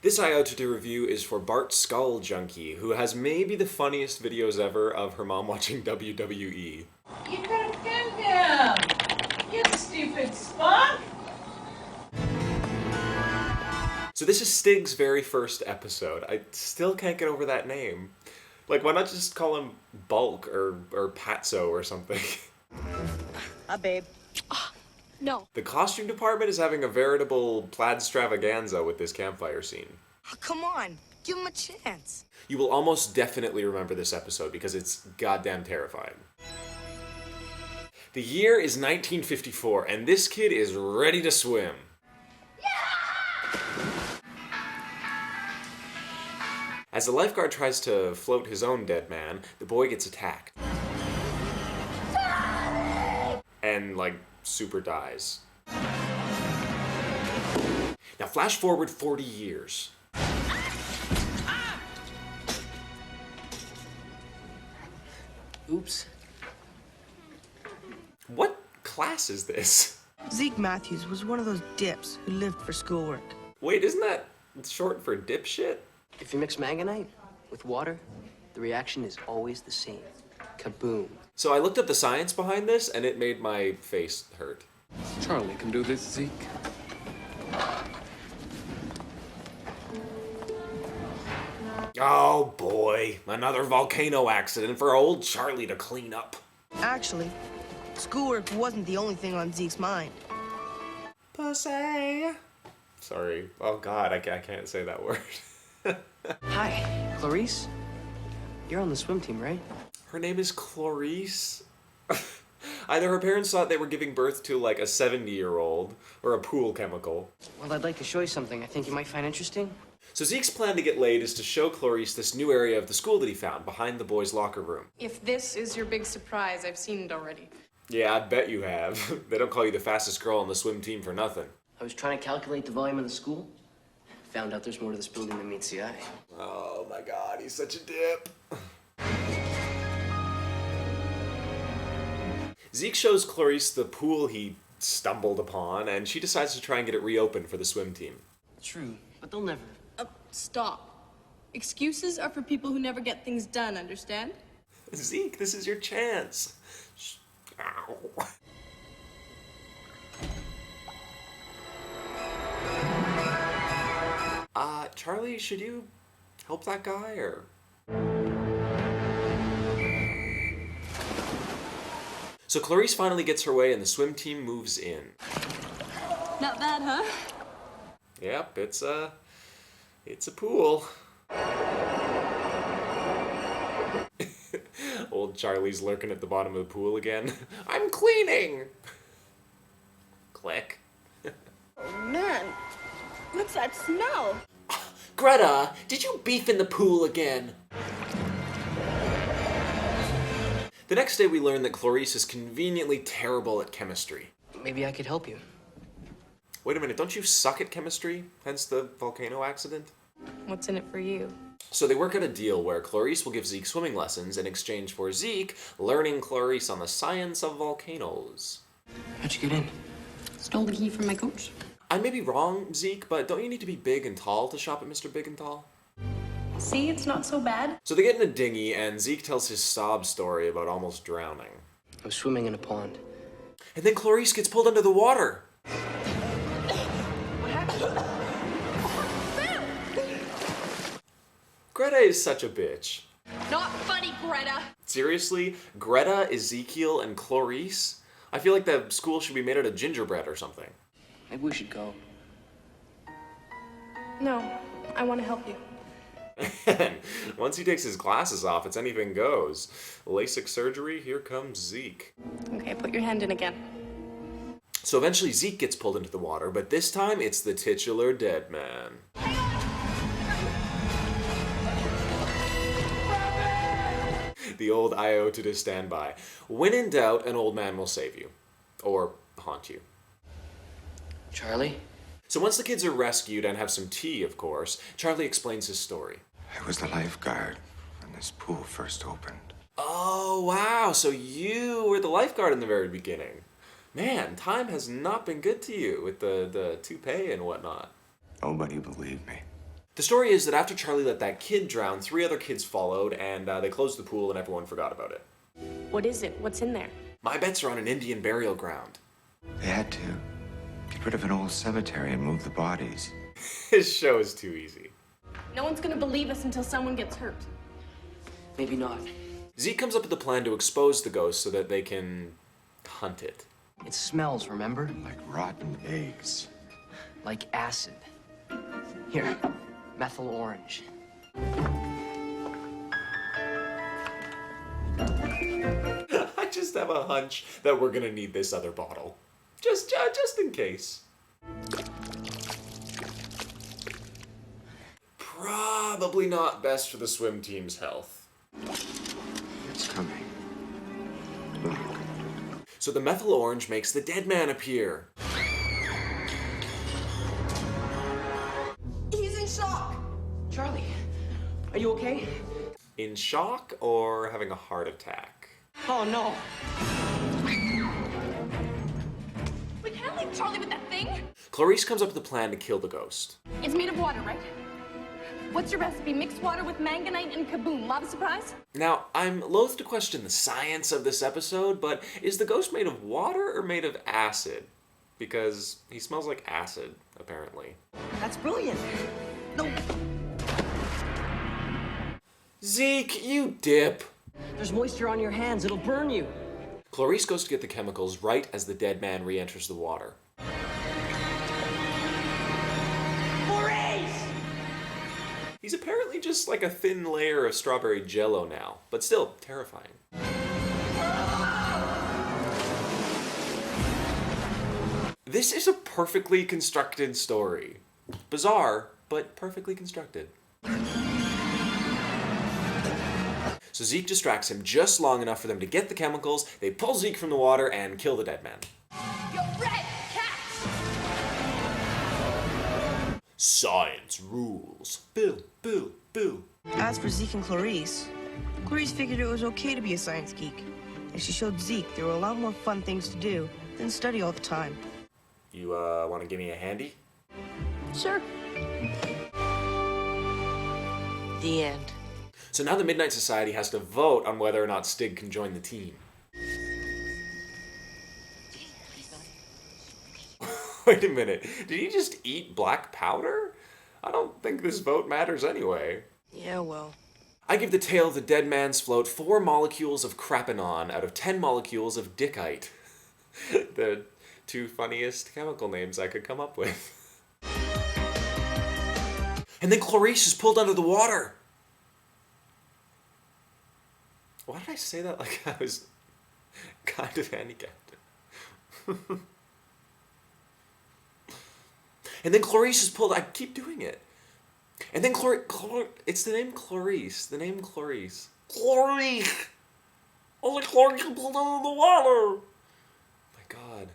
This AYAOTD review is for Bart Skull Junkie, who has maybe the funniest videos ever of her mom watching WWE. You could have pinned him! You stupid spunk! So this is Stig's very first episode. I still can't get over that name. Like, why not just call him Bulk or Patso or something? Hi, babe. No. The costume department is having a veritable plaid extravaganza with this campfire scene. Oh, come on. Give him a chance. You will almost definitely remember this episode because it's goddamn terrifying. The year is 1954, and this kid is ready to swim. As the lifeguard tries to float his own dead man, the boy gets attacked. And, like, super dies. Now flash forward 40 years. Oops. What class is this? Zeke Matthews was one of those dips who lived for schoolwork. Wait, isn't that short for dipshit? If you mix manganite with water, the reaction is always the same. Kaboom. So I looked up the science behind this, and it made my face hurt. Charlie can do this, Zeke. Oh boy, another volcano accident for old Charlie to clean up. Actually, schoolwork wasn't the only thing on Zeke's mind. Pussy. Sorry. Oh god, I can't say that word. Hi, Clarice. You're on the swim team, right? Her name is Clarice? Either her parents thought they were giving birth to like a 70-year-old or a pool chemical. Well, I'd like to show you something I think you might find interesting. So Zeke's plan to get laid is to show Clarice this new area of the school that he found behind the boys' locker room. If this is your big surprise, I've seen it already. Yeah, I bet you have. They don't call you the fastest girl on the swim team for nothing. I was trying to calculate the volume of the school. Found out there's more to this building than meets the eye. Oh my god, he's such a dip. Zeke shows Clarice the pool he stumbled upon, and she decides to try and get it reopened for the swim team. True, but they'll never. Stop. Excuses are for people who never get things done, understand? Zeke, this is your chance. Ow. Charlie, should you help that guy, or? So Clarice finally gets her way and the swim team moves in. Not bad, huh? Yep, it's a pool. Old Charlie's lurking at the bottom of the pool again. I'm cleaning! Click. Oh, man. What's that smell? Greta, did you beef in the pool again? The next day we learn that Clarice is conveniently terrible at chemistry. Maybe I could help you. Wait a minute, don't you suck at chemistry? Hence the volcano accident? What's in it for you? So they work out a deal where Clarice will give Zeke swimming lessons in exchange for Zeke learning Clarice on the science of volcanoes. How'd you get in? Stole the key from my coach. I may be wrong, Zeke, but don't you need to be big and tall to shop at Mr. Big and Tall? See, it's not so bad. So they get in a dinghy, and Zeke tells his sob story about almost drowning. I was swimming in a pond. And then Clarice gets pulled under the water. Greta is such a bitch. Not funny, Greta. Seriously? Greta, Ezekiel, and Clarice? I feel like the school should be made out of gingerbread or something. Maybe we should go. No, I want to help you. And once he takes his glasses off, it's anything goes. LASIK surgery, here comes Zeke. Okay, put your hand in again. So eventually Zeke gets pulled into the water, but this time it's the titular dead man. The old AYAOTD standby. When in doubt, an old man will save you. Or haunt you. Charlie? So once the kids are rescued and have some tea, of course, Charlie explains his story. I was the lifeguard when this pool first opened. Oh, wow, so you were the lifeguard in the very beginning. Man, time has not been good to you with the toupee and whatnot. Nobody believed me. The story is that after Charlie let that kid drown, 3 other kids followed, and they closed the pool and everyone forgot about it. What is it? What's in there? My bets are on an Indian burial ground. They had to get rid of an old cemetery and move the bodies. This show is too easy. No one's gonna believe us until someone gets hurt. Maybe not. Zeke comes up with a plan to expose the ghost so that they can hunt it. It smells, remember? Like rotten eggs. Like acid. Here, methyl orange. I just have a hunch that we're gonna need this other bottle. Just in case. Probably not best for the swim team's health. It's coming. Look. So the methyl orange makes the dead man appear. He's in shock. Charlie, are you okay? In shock or having a heart attack? Oh, no. We can't leave Charlie with that thing. Clarice comes up with a plan to kill the ghost. It's made of water, right? What's your recipe? Mixed water with manganite and kaboom. Lava surprise? Now, I'm loath to question the science of this episode, but is the ghost made of water or made of acid? Because he smells like acid, apparently. That's brilliant. No, Zeke, you dip! There's moisture on your hands. It'll burn you. Clarice goes to get the chemicals right as the dead man re-enters the water. He's apparently just like a thin layer of strawberry jello now, but still terrifying. This is a perfectly constructed story. Bizarre, but perfectly constructed. So Zeke distracts him just long enough for them to get the chemicals, they pull Zeke from the water and kill the dead man. Yo, red cat! Science rules. Bill, Bill, Bill. as for Zeke and Clarice, Clarice figured it was okay to be a science geek. And she showed Zeke there were a lot more fun things to do than study all the time. You, want to give me a handy? Sure. The end. So now the Midnight Society has to vote on whether or not Stig can join the team. Wait a minute, did he just eat black powder? I don't think this vote matters anyway. Yeah, well. I give the tale of the dead man's float 4 molecules of crapanon out of 10 molecules of dickite. The 2 funniest chemical names I could come up with. And then Clarice is pulled under the water. Why did I say that like I was kind of handicapped? And then Clarice is pulled. I keep doing it. And then it's the name Clarice. The name Clarice. Clarice! Only Clarice pulled under the water! My God.